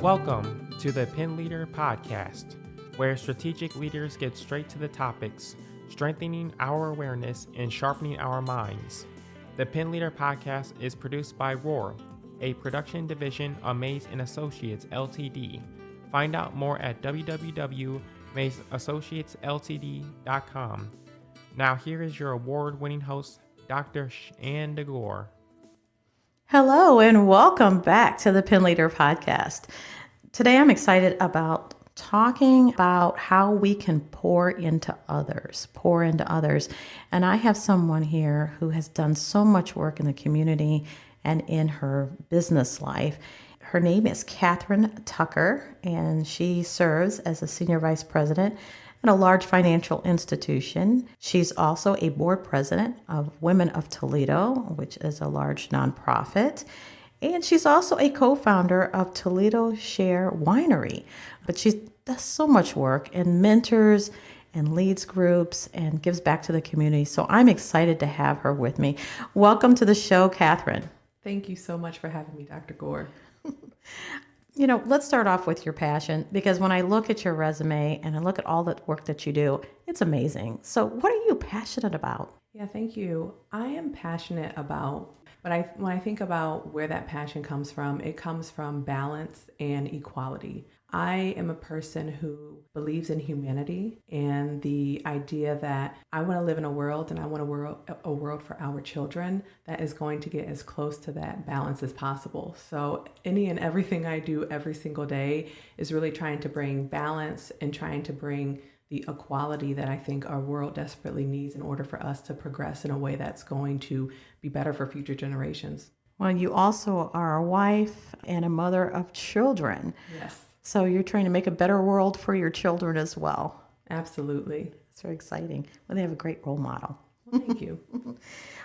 Welcome to the Pen Leader Podcast, where strategic leaders get straight to the topics, strengthening our awareness and sharpening our minds. The Pen Leader Podcast is produced by Roar, a production division of Mays & Associates Ltd. Find out more at www.maysassociatesltd.com. Now here is your award-winning host, Dr. Shanda Gore. Hello and welcome back to the Pen Leader Podcast. Today I'm excited about talking about how we can pour into others. And I have someone here who has done so much work in the community and in her business life. Her name is Kathryn Tucker, and she serves as a senior vice president at a large financial institution. She's also a board president of Women of Toledo, which is a large nonprofit. And she's also a co-founder of Toledo Share winery. But she does so much work and mentors and leads groups and gives back to the community. So I'm excited to have her with me. Welcome to the show, Kathryn. Thank you so much for having me, Dr. Gore. You know, let's start off with your passion, because when I look at your resume and I look at all the work that you do, it's amazing. So what are you passionate about? Yeah, thank you. I am passionate about, but when I think about where that passion comes from, it comes from balance and equality. I am a person who believes in humanity and the idea that I want to live in a world, and I want a world for our children that is going to get as close to that balance as possible. So any and everything I do every single day is really trying to bring balance and trying to bring the equality that I think our world desperately needs in order for us to progress in a way that's going to be better for future generations. Well, you also are a wife and a mother of children. Yes. So you're trying to make a better world for your children as well. Absolutely. It's very exciting. Well, they have a great role model. Well, thank you.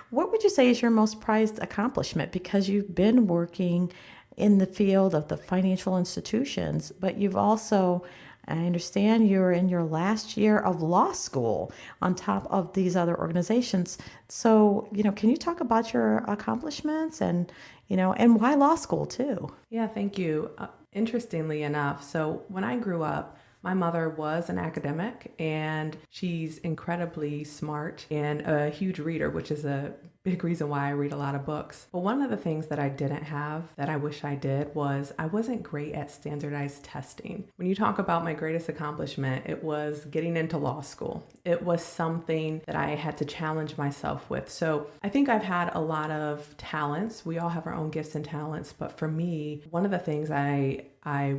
What would you say is your most prized accomplishment? Because you've been working in the field of the financial institutions, but you've also, I understand you're in your last year of law school on top of these other organizations. So, can you talk about your accomplishments and why law school too? Yeah, thank you. Interestingly enough, so when I grew up, my mother was an academic, and she's incredibly smart and a huge reader, which is a big reason why I read a lot of books. But one of the things that I didn't have that I wish I did was I wasn't great at standardized testing. When you talk about my greatest accomplishment, it was getting into law school. It was something that I had to challenge myself with. So I think I've had a lot of talents. We all have our own gifts and talents. But for me, one of the things I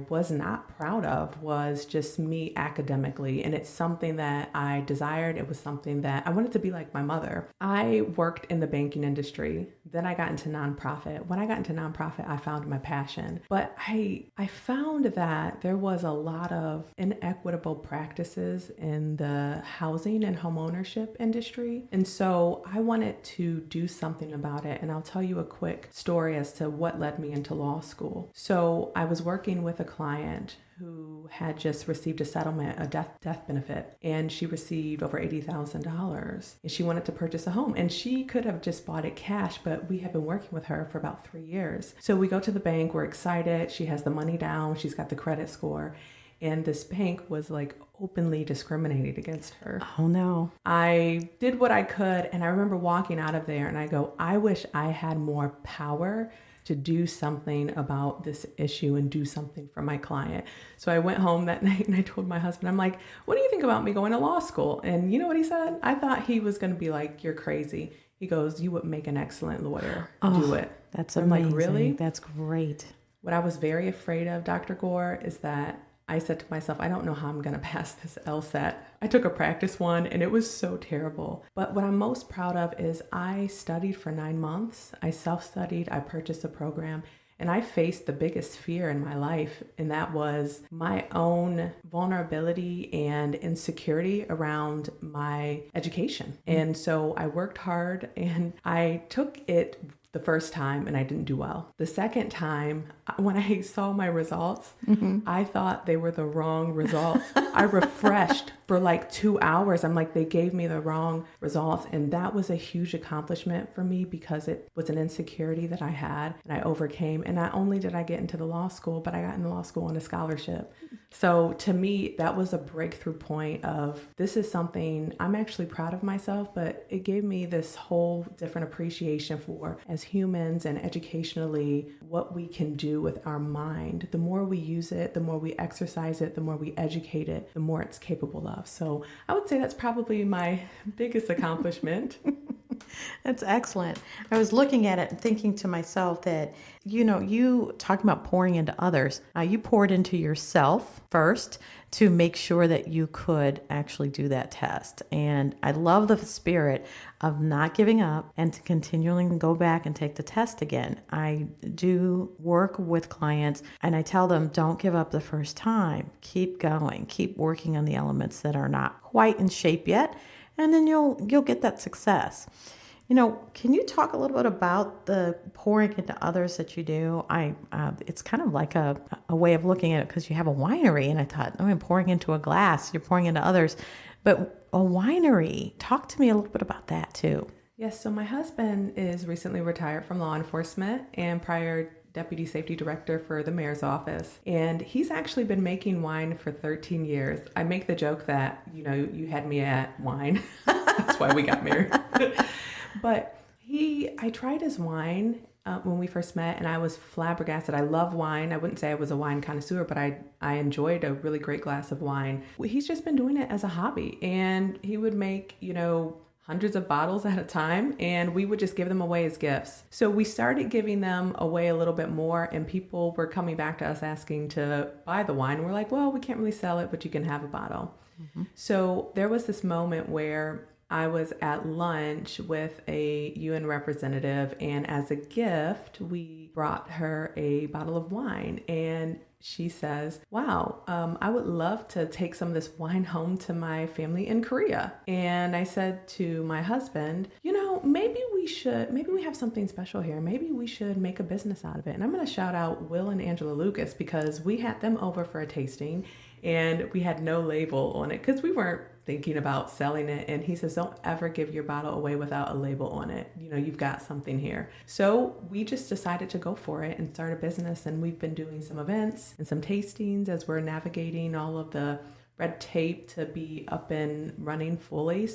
was not proud of was just me academically. And it's something that I desired. It was something that I wanted to be like my mother. I worked in the banking industry. Then I got into nonprofit. When I got into nonprofit, I found my passion. But I found that there was a lot of inequitable practices in the housing and home ownership industry. And so I wanted to do something about it. And I'll tell you a quick story as to what led me into law school. So I was working with a client who had just received a settlement, a death benefit, and she received over $80,000. And she wanted to purchase a home, and she could have just bought it cash, but we have been working with her for about 3 years. So we go to the bank, we're excited, she has the money down, she's got the credit score, and this bank was like openly discriminating against her. Oh no. I did what I could, and I remember walking out of there and I go, I wish I had more power to do something about this issue and do something for my client. So I went home that night and I told my husband, I'm like, what do you think about me going to law school? And you know what he said? I thought he was going to be like, you're crazy. He goes, you would make an excellent lawyer. Do it. That's amazing. I'm like, really? That's great. What I was very afraid of, Dr. Gore, is that I said to myself, I don't know how I'm going to pass this LSAT. I took a practice one and it was so terrible. But what I'm most proud of is I studied for 9 months. I self-studied, I purchased a program, and I faced the biggest fear in my life. And that was my own vulnerability and insecurity around my education. And so I worked hard and I took it the first time and I didn't do well. The second time, when I saw my results, I thought they were the wrong results. I refreshed for like 2 hours. I'm like, they gave me the wrong results. And that was a huge accomplishment for me because it was an insecurity that I had and I overcame. And not only did I get into the law school, but I got into law school on a scholarship. So to me, that was a breakthrough point of this is something I'm actually proud of myself, but it gave me this whole different appreciation for as humans and educationally what we can do with our mind. The more we use it, the more we exercise it, the more we educate it, the more it's capable of. So I would say that's probably my biggest accomplishment. That's excellent. I was looking at it and thinking to myself that, you talking about pouring into others, you poured into yourself first to make sure that you could actually do that test. And I love the spirit of not giving up and to continually go back and take the test again. I do work with clients and I tell them, don't give up the first time. Keep going. Keep working on the elements that are not quite in shape yet. And then you'll get that success. Can you talk a little bit about the pouring into others that you do? It's kind of like a way of looking at it because you have a winery, and I thought, I'm pouring into a glass. You're pouring into others, but a winery. Talk to me a little bit about that too. Yes. So my husband is recently retired from law enforcement and prior deputy safety director for the mayor's office. And he's actually been making wine for 13 years. I make the joke that, you had me at wine. That's why we got married. But I tried his wine when we first met and I was flabbergasted. I love wine. I wouldn't say I was a wine connoisseur, but I enjoyed a really great glass of wine. He's just been doing it as a hobby and he would make, hundreds of bottles at a time, and we would just give them away as gifts. So we started giving them away a little bit more, and people were coming back to us asking to buy the wine. We're like, well, we can't really sell it, but you can have a bottle. Mm-hmm. So there was this moment where I was at lunch with a UN representative, and as a gift, we brought her a bottle of wine, and she says, wow, I would love to take some of this wine home to my family in Korea. And I said to my husband, maybe we have something special here. Maybe we should make a business out of it. And I'm going to shout out Will and Angela Lucas because we had them over for a tasting and we had no label on it because we weren't thinking about selling it. And he says, don't ever give your bottle away without a label on it. You've got something here. So we just decided to go for it and start a business. And we've been doing some events and some tastings as we're navigating all of the red tape to be up and running fully.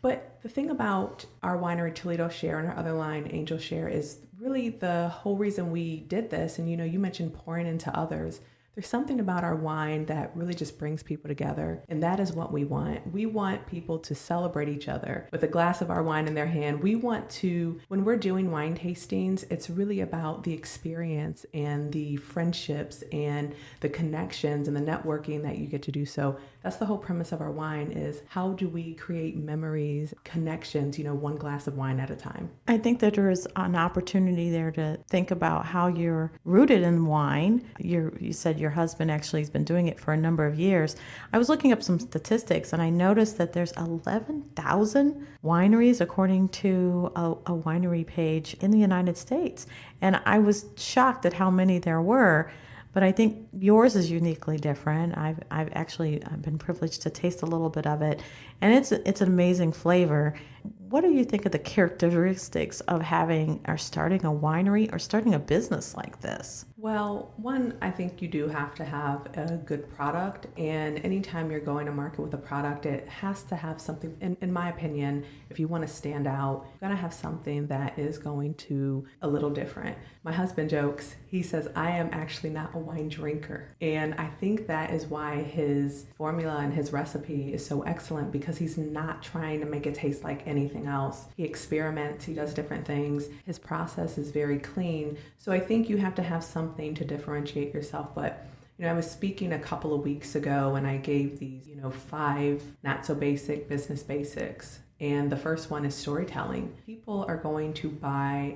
But the thing about our winery, Toledo Share, and our other line, Angel Share, is really the whole reason we did this. And you mentioned pouring into others. There's something about our wine that really just brings people together, and that is what we want. We want people to celebrate each other with a glass of our wine in their hand. We want to, when we're doing wine tastings, it's really about the experience and the friendships and the connections and the networking that you get to do. So that's the whole premise of our wine is how do we create memories, connections, one glass of wine at a time. I think that there is an opportunity there to think about how you're rooted in wine. You said your husband actually has been doing it for a number of years. I was looking up some statistics and I noticed that there's 11,000 wineries according to a winery page in the United States. And I was shocked at how many there were. But I think yours is uniquely different. I've been privileged to taste a little bit of it, and it's an amazing flavor. What do you think of the characteristics of starting a winery or starting a business like this? Well, one, I think you do have to have a good product, and anytime you're going to market with a product, it has to have something, in my opinion, if you want to stand out, you've got to have something that is going to a little different. My husband jokes, he says, I am actually not a wine drinker. And I think that is why his formula and his recipe is so excellent because he's not trying to make it taste like anything else. He experiments, he does different things. His process is very clean. So I think you have to have something to differentiate yourself. But I was speaking a couple of weeks ago and I gave these, 5 not so basic business basics. And the first one is storytelling. People are not going to buy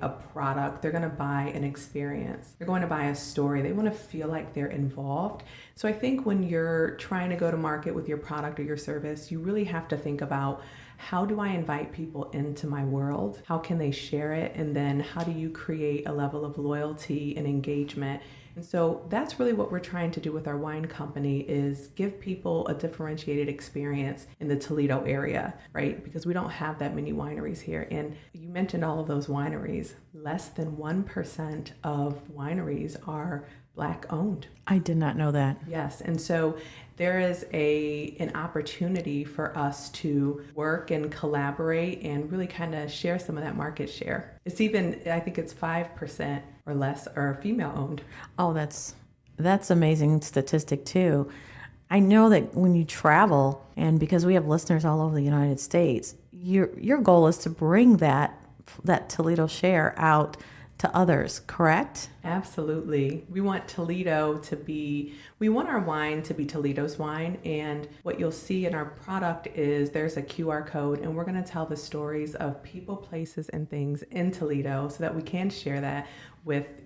a product. They're going to buy an experience. They're going to buy a story. They want to feel like they're involved. So I think when you're trying to go to market with your product or your service, you really have to think about how do I invite people into my world? How can they share it? And then how do you create a level of loyalty and engagement? And so that's really what we're trying to do with our wine company, is give people a differentiated experience in the Toledo area, right? Because we don't have that many wineries here. And you mentioned all of those wineries. Less than 1% of wineries are Black owned. I did not know that. Yes. And so there is an opportunity for us to work and collaborate and really kind of share some of that market share. It's even, I think it's 5% or less are female owned. Oh, that's amazing statistic too. I know that when you travel, and because we have listeners all over the United States, your goal is to bring that Toledo Share out to others, correct? Absolutely. We want we want our wine to be Toledo's wine. And what you'll see in our product is there's a QR code, and we're going to tell the stories of people, places, and things in Toledo so that we can share that with,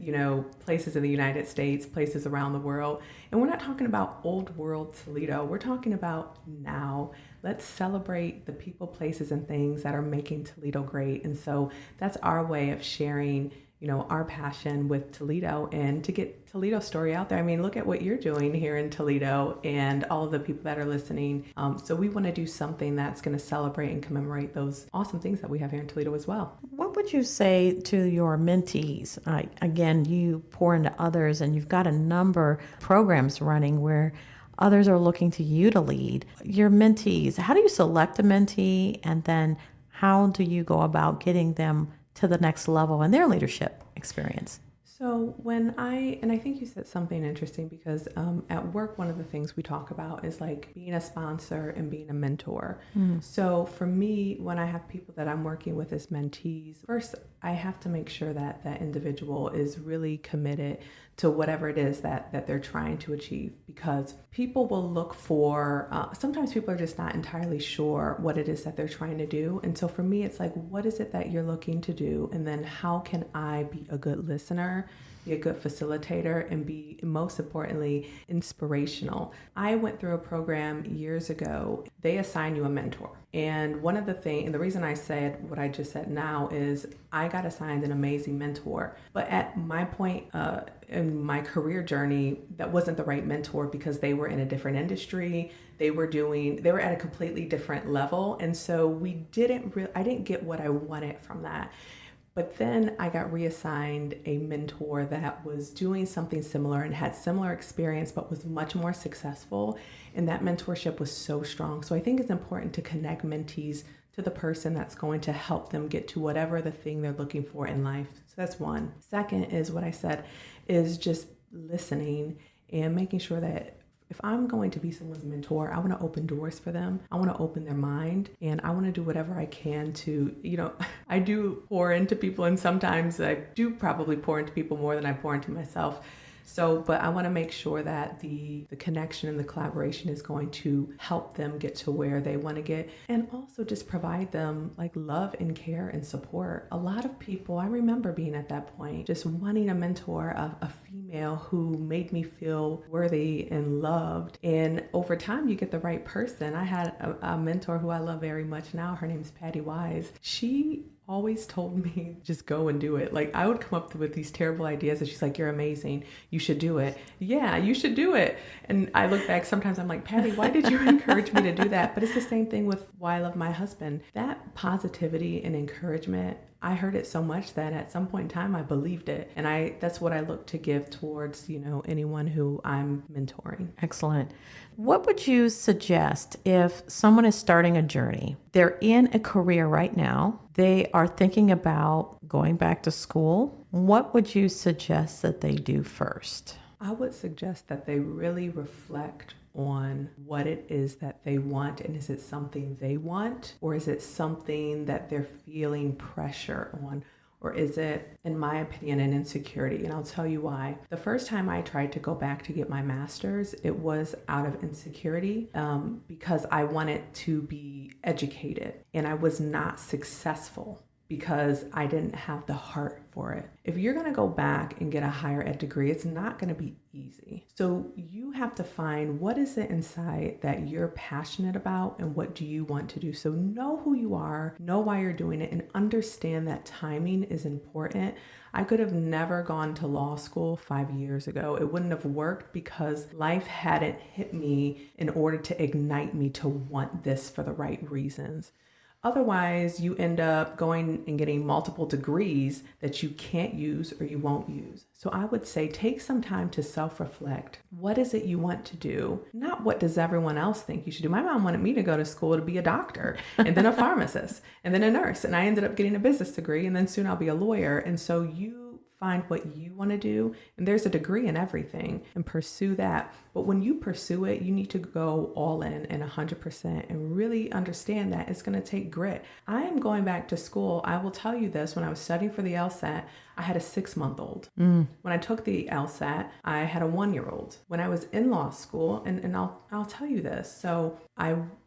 places in the United States, places around the world. And we're not talking about old world Toledo. We're talking about now. Let's celebrate the people, places, and things that are making Toledo great. And so that's our way of sharing our passion with Toledo and to get Toledo's story out there. I mean, look at what you're doing here in Toledo and all of the people that are listening. So we want to do something that's going to celebrate and commemorate those awesome things that we have here in Toledo as well. What would you say to your mentees? Again, you pour into others, and you've got a number of programs running where others are looking to you to lead. Your mentees, how do you select a mentee, and then how do you go about getting them to the next level in their leadership experience? So I think you said something interesting, because at work, one of the things we talk about is like being a sponsor and being a mentor. So for me, when I have people that I'm working with as mentees, first I have to make sure that that individual is really committed to whatever it is that they're trying to achieve, because people will look for, sometimes people are just not entirely sure what it is that they're trying to do. And so for me, it's like, what is it that you're looking to do? And then how can I be a good listener, be a good facilitator, and be, most importantly, inspirational? I went through a program years ago. They assign you a mentor. And one of the things, and the reason I said what I just said now is I got assigned an amazing mentor. But at my point in my career journey, that wasn't the right mentor, because they were in a different industry. They were at a completely different level. And so I didn't get what I wanted from that. But then I got reassigned a mentor that was doing something similar and had similar experience, but was much more successful. And that mentorship was so strong. So I think it's important to connect mentees to the person that's going to help them get to whatever the thing they're looking for in life. So that's one. Second is what I said, is just listening and making sure that if I'm going to be someone's mentor, I want to open doors for them. I want to open their mind, and I want to do whatever I can to, I do pour into people, and sometimes I do probably pour into people more than I pour into myself. So, but I want to make sure that the connection and the collaboration is going to help them get to where they want to get, and also just provide them like love and care and support. A lot of people, I remember being at that point, just wanting a mentor, a female who made me feel worthy and loved. And over time, you get the right person. I had a mentor who I love very much now. Her name's Patty Wise. She always told me, just go and do it. Like, I would come up with these terrible ideas, and she's like, you're amazing, you should do it. Yeah, you should do it. And I look back, sometimes I'm like, Patty, why did you encourage me to do that? But it's the same thing with why I love my husband. That positivity and encouragement, I heard it so much that at some point in time I believed it. And that's what I look to give towards, anyone who I'm mentoring. Excellent. What would you suggest if someone is starting a journey? They're in a career right now. They are thinking about going back to school. What would you suggest that they do first? I would suggest that they really reflect on what it is that they want, and is it something they want, or is it something that they're feeling pressure on, or is it, in my opinion, an insecurity? And I'll tell you why. The first time I tried to go back to get my master's, it was out of insecurity, because I wanted to be educated, and I was not successful because I didn't have the heart for it. If you're going to go back and get a higher ed degree, it's not going to be easy. So you have to find what is it inside that you're passionate about and what do you want to do. So know who you are, know why you're doing it, and understand that timing is important. I could have never gone to law school 5 years ago. It wouldn't have worked because life hadn't hit me in order to ignite me to want this for the right reasons. Otherwise, you end up going and getting multiple degrees that you can't use or you won't use. So I would say take some time to self-reflect. What is it you want to do? Not what does everyone else think you should do. My mom wanted me to go to school to be a doctor and then a pharmacist and then a nurse. And I ended up getting a business degree and then soon I'll be a lawyer. And so you find what you want to do, and there's a degree in everything, and pursue that. But when you pursue it, you need to go all in and 100% and really understand that it's going to take grit. I am going back to school. I will tell you this, when I was studying for the LSAT, I had a 6-month-old. When I took the LSAT, I had a 1-year-old. When I was in law school, and I'll tell you this. So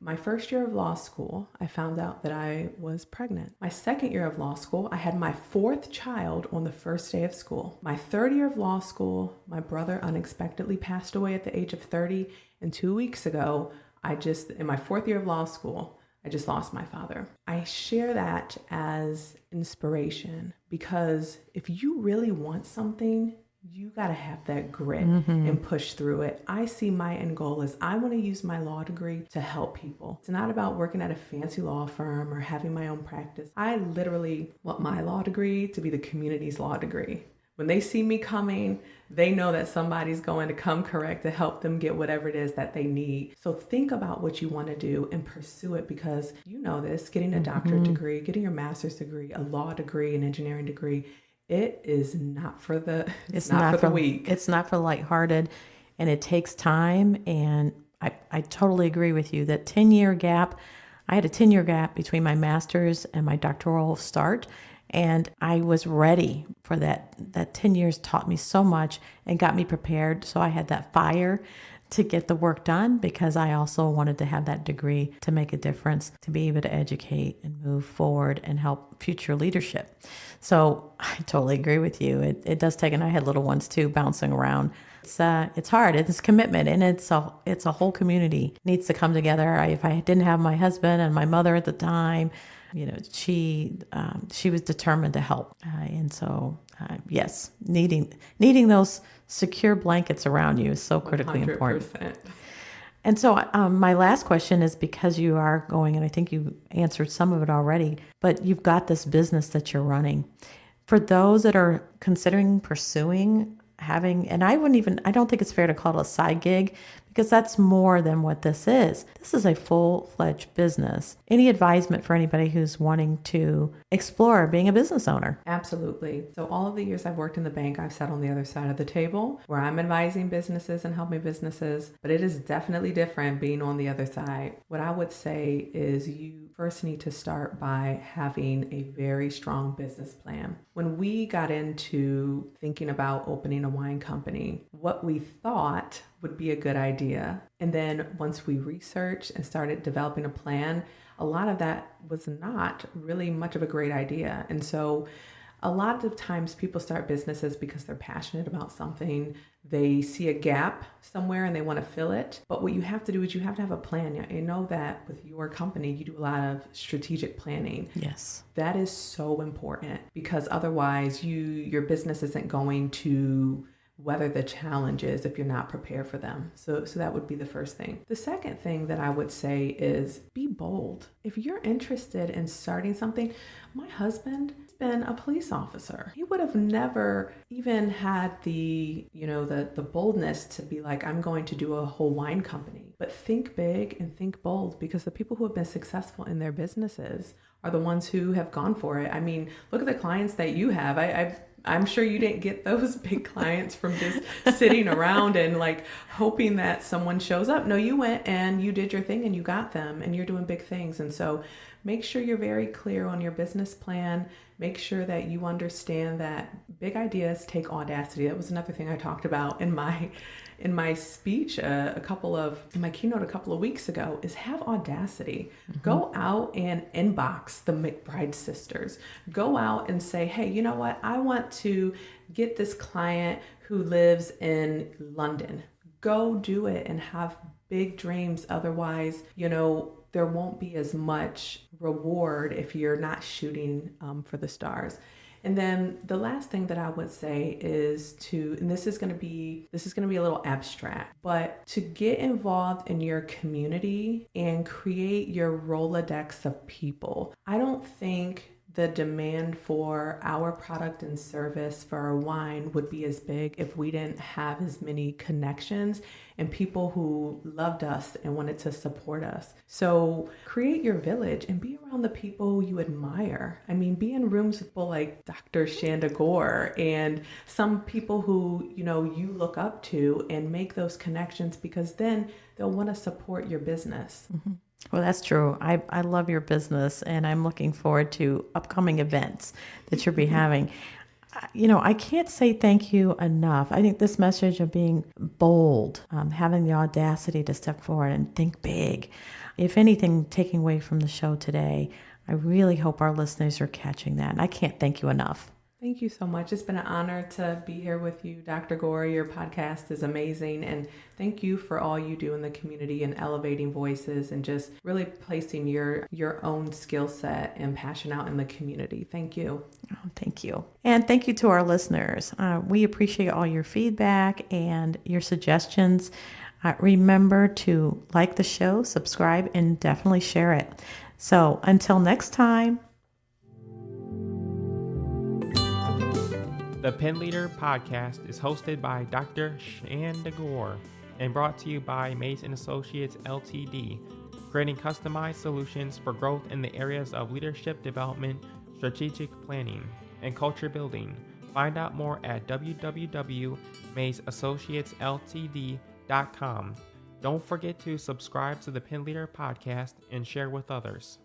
my first year of law school, I found out that I was pregnant. My second year of law school, I had my 4th child on the first day of school. My 3rd year of law school, my brother unexpectedly passed away at the age of 30. And 2 weeks ago, in my 4th year of law school, I just lost my father. I share that as inspiration because if you really want something, you got to have that grit and push through it. I see my end goal is I want to use my law degree to help people. It's not about working at a fancy law firm or having my own practice. I literally want my law degree to be the community's law degree. When they see me coming, they know that somebody's going to come correct to help them get whatever it is that they need. So think about what you want to do and pursue it because you know this, getting a doctorate degree, getting your master's degree, a law degree, an engineering degree, it is not for the weak. It's not for lighthearted, and it takes time. And I totally agree with you that 10-year gap, I had a 10-year gap between my master's and my doctoral start. And I was ready for that. That 10 years taught me so much and got me prepared. So I had that fire to get the work done because I also wanted to have that degree to make a difference, to be able to educate and move forward and help future leadership. So I totally agree with you. It does take, and I had little ones too, bouncing around. It's hard. It's commitment, and it's a whole community needs to come together. If I didn't have my husband and my mother at the time, she was determined to help. And so, yes, needing those secure blankets around you is so critically 100%. important. And so my last question is, because you are going, and I think you answered some of it already, but you've got this business that you're running. For those that are considering pursuing having, and I don't think it's fair to call it a side gig because that's more than what this is. This is a full-fledged business. Any advisement for anybody who's wanting to explore being a business owner? Absolutely. So all of the years I've worked in the bank, I've sat on the other side of the table where I'm advising businesses and helping businesses, but it is definitely different being on the other side. What I would say is you first need to start by having a very strong business plan. When we got into thinking about opening a wine company, what we thought would be a good idea. And then once we researched and started developing a plan, a lot of that was not really much of a great idea. And so a lot of times people start businesses because they're passionate about something. They see a gap somewhere and they want to fill it. But what you have to do is you have to have a plan. You know that with your company, you do a lot of strategic planning. Yes. That is so important because otherwise your business isn't going to weather the challenges if you're not prepared for them. So that would be the first thing. The second thing that I would say is be bold. If you're interested in starting something, my husband has been a police officer. He would have never even had the boldness to be like, I'm going to do a whole wine company. But think big and think bold, because the people who have been successful in their businesses are the ones who have gone for it. I mean, look at the clients that you have. I'm sure you didn't get those big clients from just sitting around and like hoping that someone shows up. No, you went and you did your thing and you got them and you're doing big things. And so make sure you're very clear on your business plan. Make sure that you understand that big ideas take audacity. That was another thing I talked about in my speech in my keynote a couple of weeks ago, is have audacity. Go out and inbox the McBride sisters. Go out and say, hey, you know what? I want to get this client who lives in London. Go do it and have big dreams. Otherwise, there won't be as much reward if you're not shooting for the stars. And then the last thing that I would say is and this is going to be a little abstract, but to get involved in your community and create your Rolodex of people. I don't think the demand for our product and service for our wine would be as big if we didn't have as many connections and people who loved us and wanted to support us. So create your village and be around the people you admire. I mean, be in rooms with people like Dr. Shanda Gore and some people who, you look up to, and make those connections, because then they'll want to support your business. Mm-hmm. Well, that's true. I love your business, and I'm looking forward to upcoming events that you'll be having. I can't say thank you enough. I think this message of being bold, having the audacity to step forward and think big, if anything, taking away from the show today, I really hope our listeners are catching that. And I can't thank you enough. Thank you so much. It's been an honor to be here with you, Dr. Gore. Your podcast is amazing. And thank you for all you do in the community and elevating voices and just really placing your own skill set and passion out in the community. Thank you. Oh, thank you. And thank you to our listeners. We appreciate all your feedback and your suggestions. Remember to like the show, subscribe, and definitely share it. So until next time. The Pen Leader podcast is hosted by Dr. Shanda Gore and brought to you by Mays & Associates Ltd, creating customized solutions for growth in the areas of leadership development, strategic planning, and culture building. Find out more at www.maysassociatesltd.com. Don't forget to subscribe to the Pen Leader podcast and share with others.